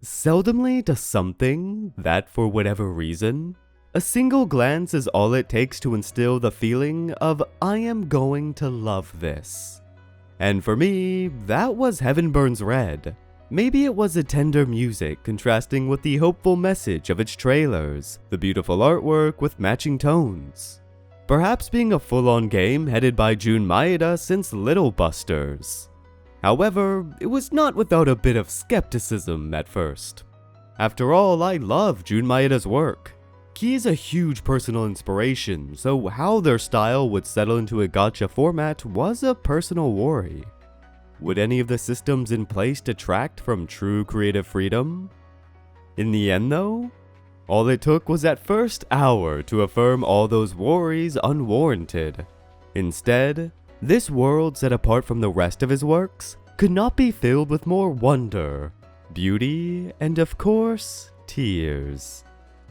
Seldomly does something that, for whatever reason, a single glance is all it takes to instill the feeling of I am going to love this. And for me, that was Heaven Burns Red. Maybe it was the tender music contrasting with the hopeful message of its trailers, the beautiful artwork with matching tones. Perhaps being a full-on game headed by Jun Maeda since Little Busters. However, it was not without a bit of skepticism at first. After all, I love Jun Maeda's work. He is a huge personal inspiration, so how their style would settle into a gacha format was a personal worry. Would any of the systems in place detract from true creative freedom? In the end though, all it took was that first hour to affirm all those worries unwarranted. Instead, this world set apart from the rest of his works could not be filled with more wonder, beauty, and of course, tears.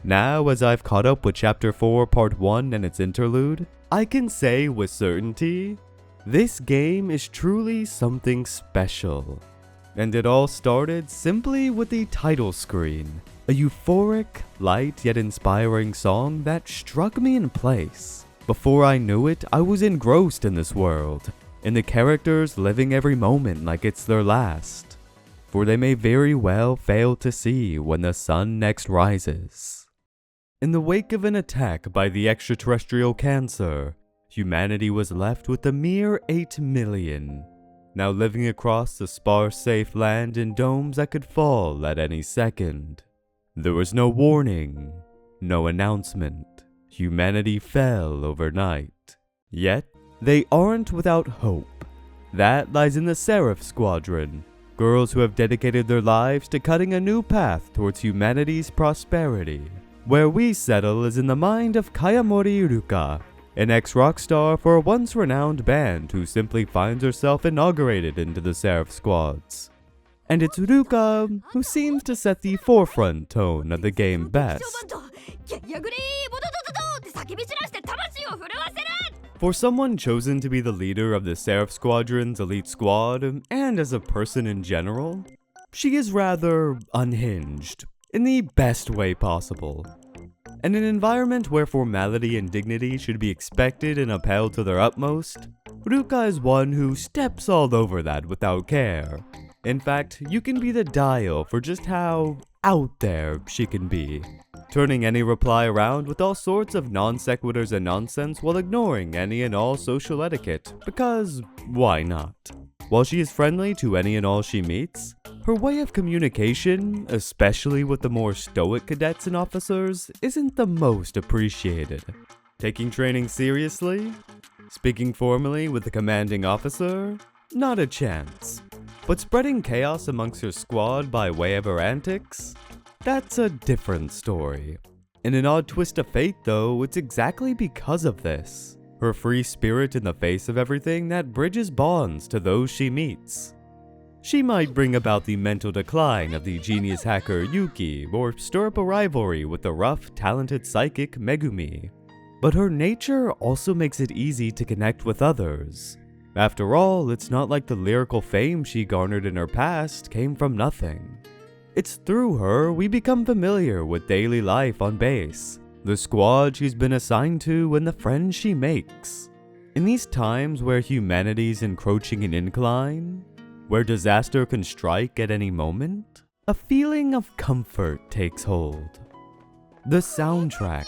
Now, as I've caught up with Chapter 4 Part 1 and its interlude, I can say with certainty, this game is truly something special. And it all started simply with the title screen, a euphoric, light yet inspiring song that struck me in place. Before I knew it, I was engrossed in this world, and the characters living every moment like it's their last, for they may very well fail to see when the sun next rises. In the wake of an attack by the extraterrestrial cancer, humanity was left with a mere 8 million, now living across the sparse safe land in domes that could fall at any second. There was no warning, no announcement. Humanity fell overnight. Yet, they aren't without hope. That lies in the Seraph Squadron, girls who have dedicated their lives to cutting a new path towards humanity's prosperity. Where we settle is in the mind of Kayamori Ruka, an ex-rock star for a once-renowned band who simply finds herself inaugurated into the Seraph Squads. And it's Ruka who seems to set the forefront tone of the game best. For someone chosen to be the leader of the Seraph Squadron's elite squad, and as a person in general, she is rather unhinged, in the best way possible. In an environment where formality and dignity should be expected and upheld to their utmost, Ruka is one who steps all over that without care. In fact, you can be the dial for just how out there she can be, turning any reply around with all sorts of non-sequiturs and nonsense while ignoring any and all social etiquette, because why not? While she is friendly to any and all she meets, her way of communication, especially with the more stoic cadets and officers, isn't the most appreciated. Taking training seriously? Speaking formally with the commanding officer? Not a chance. But spreading chaos amongst her squad by way of her antics? That's a different story. In an odd twist of fate though, it's exactly because of this, her free spirit in the face of everything, that bridges bonds to those she meets. She might bring about the mental decline of the genius hacker Yuki, or stir up a rivalry with the rough, talented psychic Megumi. But her nature also makes it easy to connect with others. After all, it's not like the lyrical fame she garnered in her past came from nothing. It's through her we become familiar with daily life on base, the squad she's been assigned to, and the friends she makes. In these times where humanity's encroaching an incline, where disaster can strike at any moment, a feeling of comfort takes hold. The soundtrack,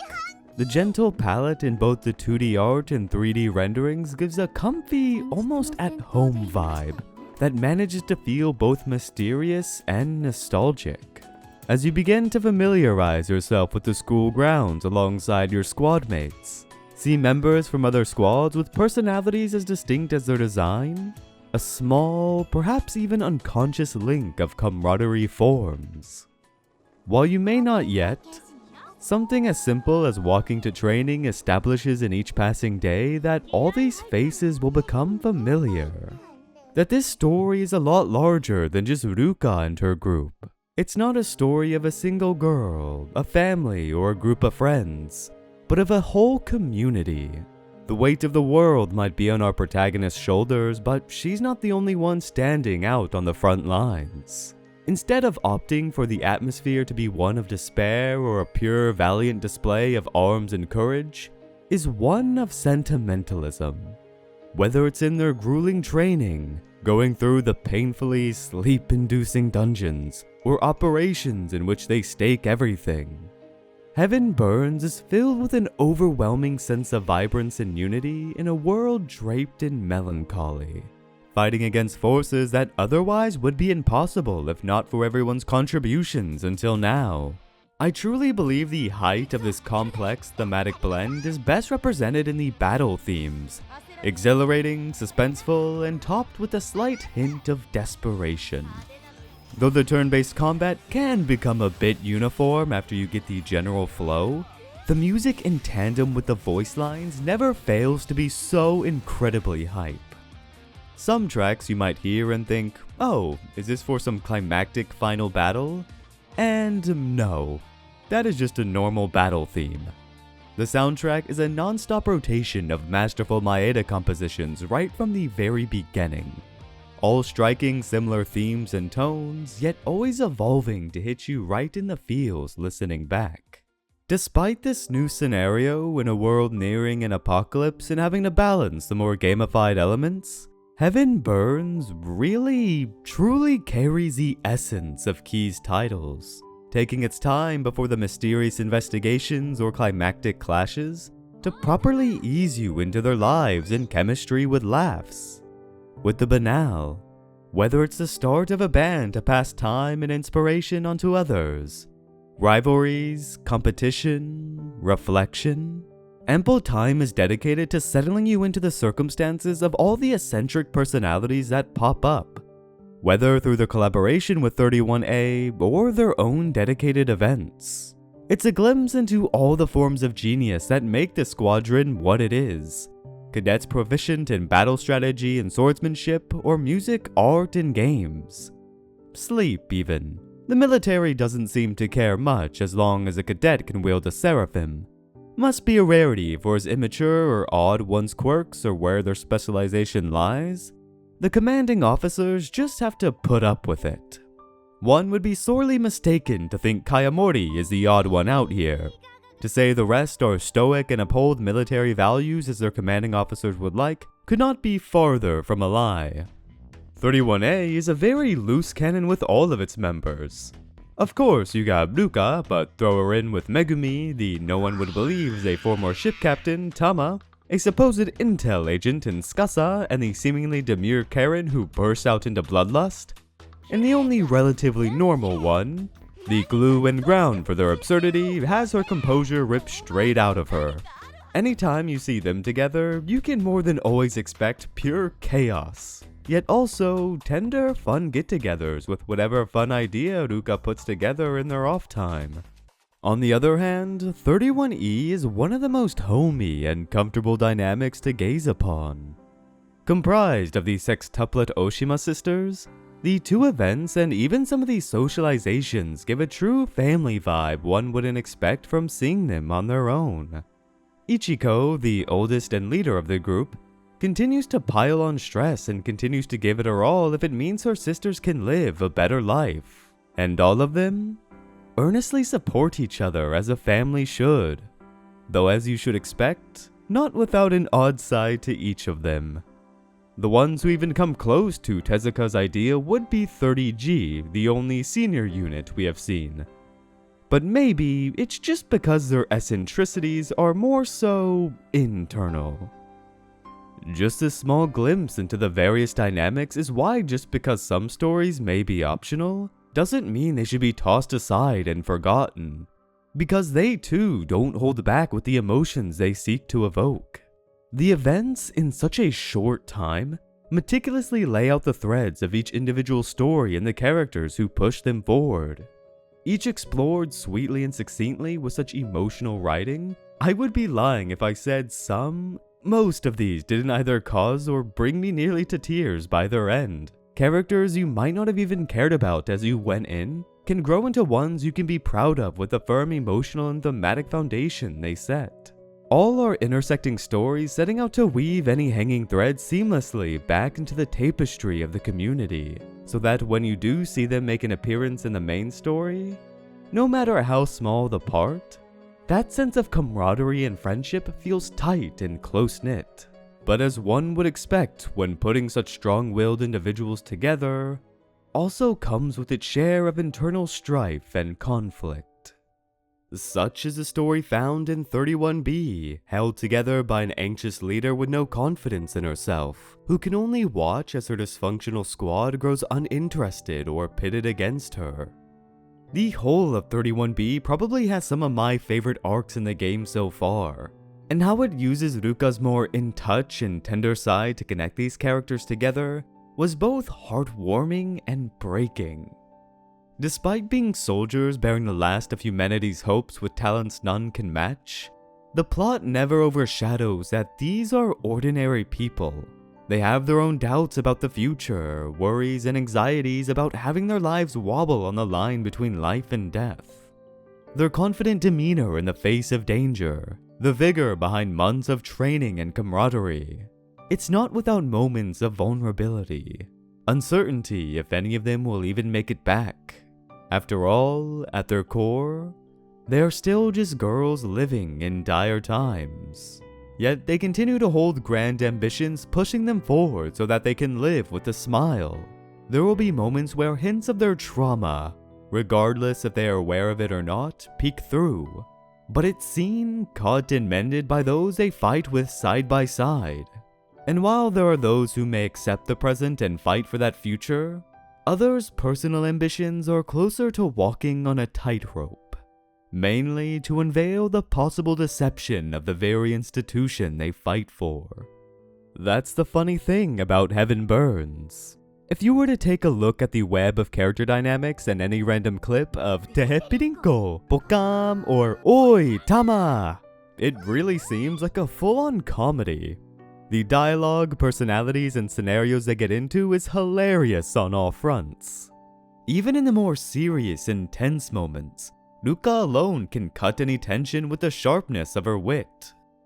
the gentle palette in both the 2D art and 3D renderings gives a comfy, almost at-home vibe that manages to feel both mysterious and nostalgic. As you begin to familiarize yourself with the school grounds alongside your squad mates, see members from other squads with personalities as distinct as their design, a small, perhaps even unconscious link of camaraderie forms. While you may not yet, something as simple as walking to training establishes in each passing day that all these faces will become familiar. That this story is a lot larger than just Ruka and her group. It's not a story of a single girl, a family, or a group of friends, but of a whole community. The weight of the world might be on our protagonist's shoulders, but she's not the only one standing out on the front lines. instead of opting for the atmosphere to be one of despair or a pure valiant display of arms and courage, is one of sentimentalism. Whether it's in their grueling training, going through the painfully sleep-inducing dungeons, or operations in which they stake everything, Heaven Burns is filled with an overwhelming sense of vibrance and unity in a world draped in melancholy, fighting against forces that otherwise would be impossible if not for everyone's contributions until now. I truly believe the height of this complex thematic blend is best represented in the battle themes, exhilarating, suspenseful, and topped with a slight hint of desperation. Though the turn-based combat can become a bit uniform after you get the general flow, the music in tandem with the voice lines never fails to be so incredibly hype. Some tracks you might hear and think, oh, is this for some climactic final battle? And no, that is just a normal battle theme. The soundtrack is a non-stop rotation of masterful Maeda compositions right from the very beginning, all striking similar themes and tones, yet always evolving to hit you right in the feels listening back. Despite this new scenario in a world nearing an apocalypse and having to balance the more gamified elements, Heaven Burns really, truly carries the essence of Key's titles, taking its time before the mysterious investigations or climactic clashes to properly ease you into their lives and chemistry with laughs. With the banal, whether it's the start of a band to pass time and inspiration onto others, rivalries, competition, reflection, ample time is dedicated to settling you into the circumstances of all the eccentric personalities that pop up, whether through their collaboration with 31A or their own dedicated events. It's a glimpse into all the forms of genius that make the squadron what it is. Cadets proficient in battle strategy and swordsmanship, or music, art, and games. Sleep, even. The military doesn't seem to care much as long as a cadet can wield a seraphim. Must be a rarity for as immature or odd one's quirks or where their specialization lies. The commanding officers just have to put up with it. One would be sorely mistaken to think Kayamori is the odd one out here. To say the rest are stoic and uphold military values as their commanding officers would like could not be farther from a lie. 31A is a very loose cannon with all of its members. Of course, you got Ruka, but throw her in with Megumi, the no one would believe is a former ship captain, Tama, a supposed intel agent in Tsukasa, and the seemingly demure Karen who bursts out into bloodlust. And the only relatively normal one, the glue and ground for their absurdity, has her composure ripped straight out of her. Anytime you see them together, you can more than always expect pure chaos, yet also tender, fun get-togethers with whatever fun idea Ruka puts together in their off time. On the other hand, 31E is one of the most homey and comfortable dynamics to gaze upon. Comprised of the sextuplet Oshima sisters, the two events and even some of these socializations give a true family vibe one wouldn't expect from seeing them on their own. Ichiko, the oldest and leader of the group, continues to pile on stress and continues to give it her all if it means her sisters can live a better life. And all of them earnestly support each other as a family should, though as you should expect, not without an odd side to each of them. The ones who even come close to Tezuka's idea would be 30G, the only senior unit we have seen. But maybe it's just because their eccentricities are more so internal. Just a small glimpse into the various dynamics is why just because some stories may be optional, doesn't mean they should be tossed aside and forgotten. Because they too don't hold back with the emotions they seek to evoke. The events, in such a short time, meticulously lay out the threads of each individual story and the characters who push them forward. Each explored sweetly and succinctly with such emotional writing, I would be lying if I said most of these didn't either cause or bring me nearly to tears by their end. Characters you might not have even cared about as you went in, can grow into ones you can be proud of with the firm emotional and thematic foundation they set. All are intersecting stories setting out to weave any hanging threads seamlessly back into the tapestry of the community, so that when you do see them make an appearance in the main story, no matter how small the part, that sense of camaraderie and friendship feels tight and close-knit. But as one would expect when putting such strong-willed individuals together, also comes with its share of internal strife and conflict. Such is a story found in 31B, held together by an anxious leader with no confidence in herself, who can only watch as her dysfunctional squad grows uninterested or pitted against her. The whole of 31B probably has some of my favorite arcs in the game so far, and how it uses Ruka's more in-touch and tender side to connect these characters together was both heartwarming and breaking. Despite being soldiers bearing the last of humanity's hopes with talents none can match, the plot never overshadows that these are ordinary people. They have their own doubts about the future, worries and anxieties about having their lives wobble on the line between life and death. Their confident demeanor in the face of danger, the vigor behind months of training and camaraderie. It's not without moments of vulnerability, uncertainty if any of them will even make it back. After all, at their core, they are still just girls living in dire times. Yet they continue to hold grand ambitions, pushing them forward so that they can live with a smile. There will be moments where hints of their trauma, regardless if they are aware of it or not, peek through. But it's seen, caught, and mended by those they fight with side by side. And while there are those who may accept the present and fight for that future, others' personal ambitions are closer to walking on a tightrope, mainly to unveil the possible deception of the very institution they fight for. That's the funny thing about Heaven Burns. If you were to take a look at the web of character dynamics and any random clip of Tehepirinko, Pokam, or Oi, Tama, it really seems like a full-on comedy. The dialogue, personalities, and scenarios they get into is hilarious on all fronts. Even in the more serious and tense moments, Ruka alone can cut any tension with the sharpness of her wit.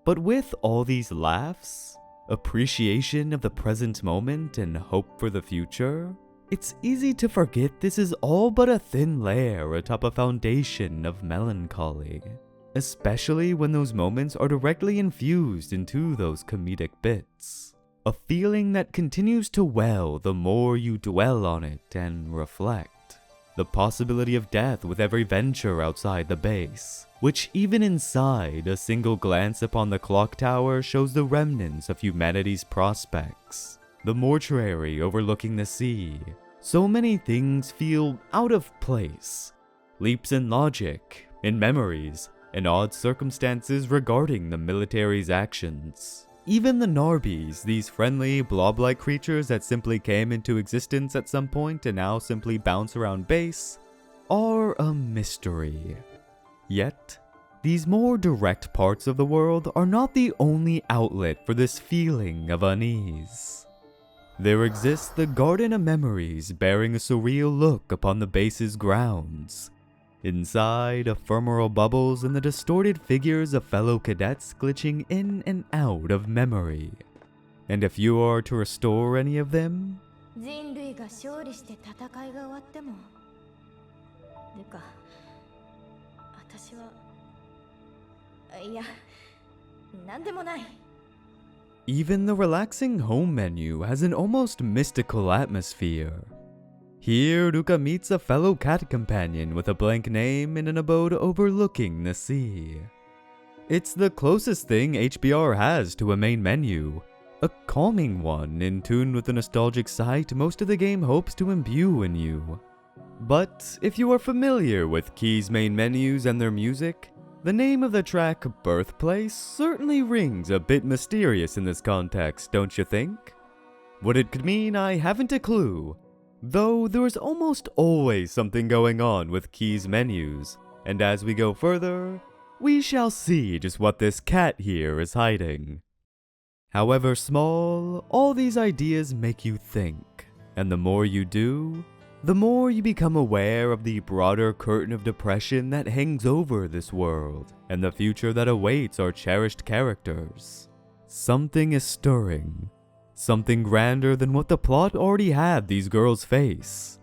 But with all these laughs, appreciation of the present moment, and hope for the future, it's easy to forget this is all but a thin layer atop a foundation of melancholy. Especially when those moments are directly infused into those comedic bits. A feeling that continues to well the more you dwell on it and reflect. The possibility of death with every venture outside the base, which even inside a single glance upon the clock tower shows the remnants of humanity's prospects. The mortuary overlooking the sea. So many things feel out of place. Leaps in logic, in memories, and odd circumstances regarding the military's actions. Even the Narbis, these friendly, blob-like creatures that simply came into existence at some point and now simply bounce around base, are a mystery. Yet, these more direct parts of the world are not the only outlet for this feeling of unease. There exists the Garden of Memories bearing a surreal look upon the base's grounds. Inside, ephemeral bubbles and the distorted figures of fellow cadets glitching in and out of memory. And if you are to restore any of them, 人類が勝利して戦いが終わっても、ルカ、私はいや、なんでもない。 even the relaxing home menu has an almost mystical atmosphere. Here, Ruka meets a fellow cat companion with a blank name in an abode overlooking the sea. It's the closest thing HBR has to a main menu, a calming one in tune with the nostalgic sight most of the game hopes to imbue in you. But if you are familiar with Key's main menus and their music, the name of the track Birthplace certainly rings a bit mysterious in this context, don't you think? What it could mean, I haven't a clue. Though there is almost always something going on with Key's menus, and as we go further, we shall see just what this cat here is hiding. However small, all these ideas make you think, and the more you do, the more you become aware of the broader curtain of depression that hangs over this world and the future that awaits our cherished characters. Something is stirring, something grander than what the plot already had these girls face,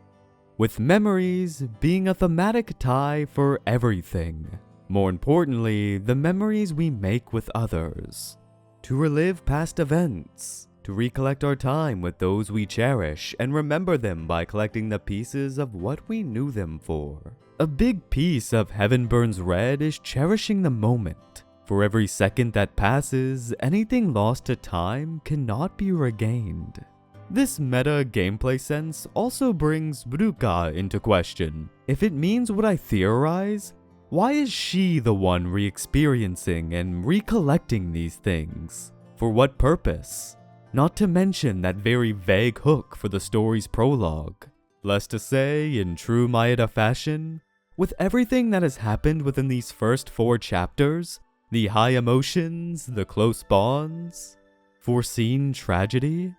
with memories being a thematic tie for everything. More importantly, the memories we make with others, to relive past events, to recollect our time with those we cherish and remember them by collecting the pieces of what we knew them for. A big piece of Heaven Burns Red is cherishing the moment. For every second that passes, anything lost to time cannot be regained. This meta gameplay sense also brings Ruka into question. If it means what I theorize, why is she the one re-experiencing and recollecting these things? For what purpose? Not to mention that very vague hook for the story's prologue. Less to say, in true Maeda fashion, with everything that has happened within these first 4 chapters, the high emotions, the close bonds, foreseen tragedy,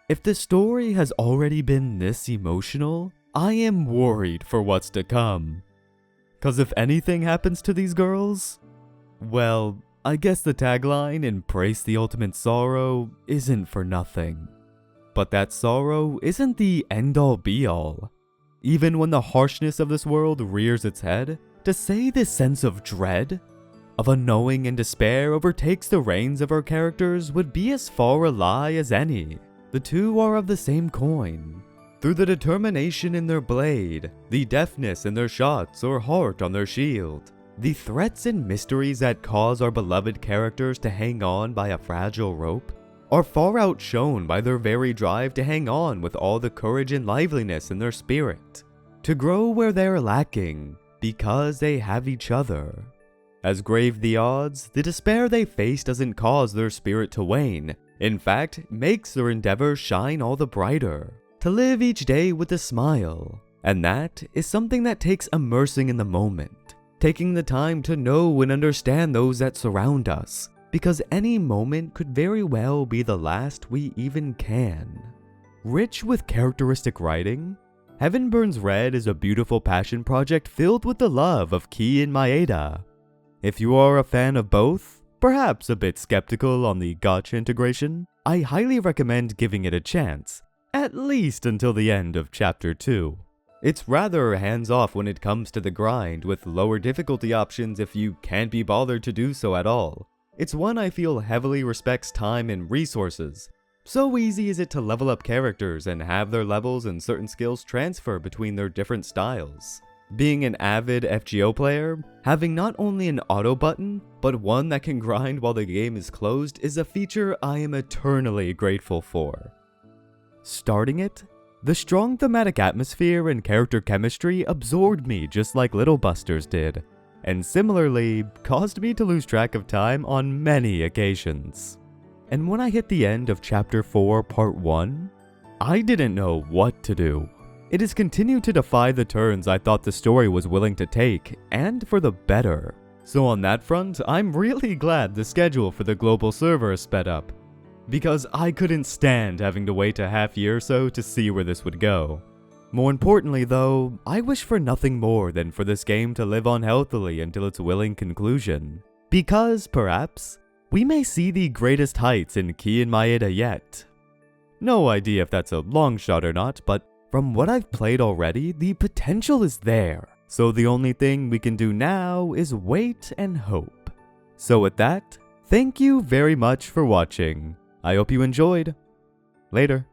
if the story has already been this emotional, I am worried for what's to come. 'Cause if anything happens to these girls, well, I guess the tagline, "Embrace the ultimate sorrow," isn't for nothing. But that sorrow isn't the end-all be-all. Even when the harshness of this world rears its head, to say this sense of dread, of unknowing and despair overtakes the reins of our characters would be as far a lie as any. The two are of the same coin. Through the determination in their blade, the deftness in their shots or heart on their shield, the threats and mysteries that cause our beloved characters to hang on by a fragile rope are far outshone by their very drive to hang on with all the courage and liveliness in their spirit, to grow where they are lacking because they have each other. As grave the odds, the despair they face doesn't cause their spirit to wane, in fact, makes their endeavor shine all the brighter, to live each day with a smile, and that is something that takes immersing in the moment. Taking the time to know and understand those that surround us, because any moment could very well be the last we even can. Rich with characteristic writing, Heaven Burns Red is a beautiful passion project filled with the love of Ki and Maeda. If you are a fan of both, perhaps a bit skeptical on the gacha integration, I highly recommend giving it a chance, at least until the end of Chapter 2. It's rather hands-off when it comes to the grind, with lower difficulty options if you can't be bothered to do so at all. It's one I feel heavily respects time and resources. So easy is it to level up characters and have their levels and certain skills transfer between their different styles. Being an avid FGO player, having not only an auto button, but one that can grind while the game is closed is a feature I am eternally grateful for. Starting it, the strong thematic atmosphere and character chemistry absorbed me just like Little Busters did, and similarly caused me to lose track of time on many occasions. And when I hit the end of Chapter 4 Part 1, I didn't know what to do. It has continued to defy the turns I thought the story was willing to take, and for the better. So on that front, I'm really glad the schedule for the global server is sped up, because I couldn't stand having to wait a half year or so to see where this would go. More importantly though, I wish for nothing more than for this game to live on healthily until its willing conclusion. Because, perhaps, we may see the greatest heights in Ki and Maeda yet. No idea if that's a long shot or not, but from what I've played already, the potential is there. So the only thing we can do now is wait and hope. So with that, thank you very much for watching. I hope you enjoyed. Later.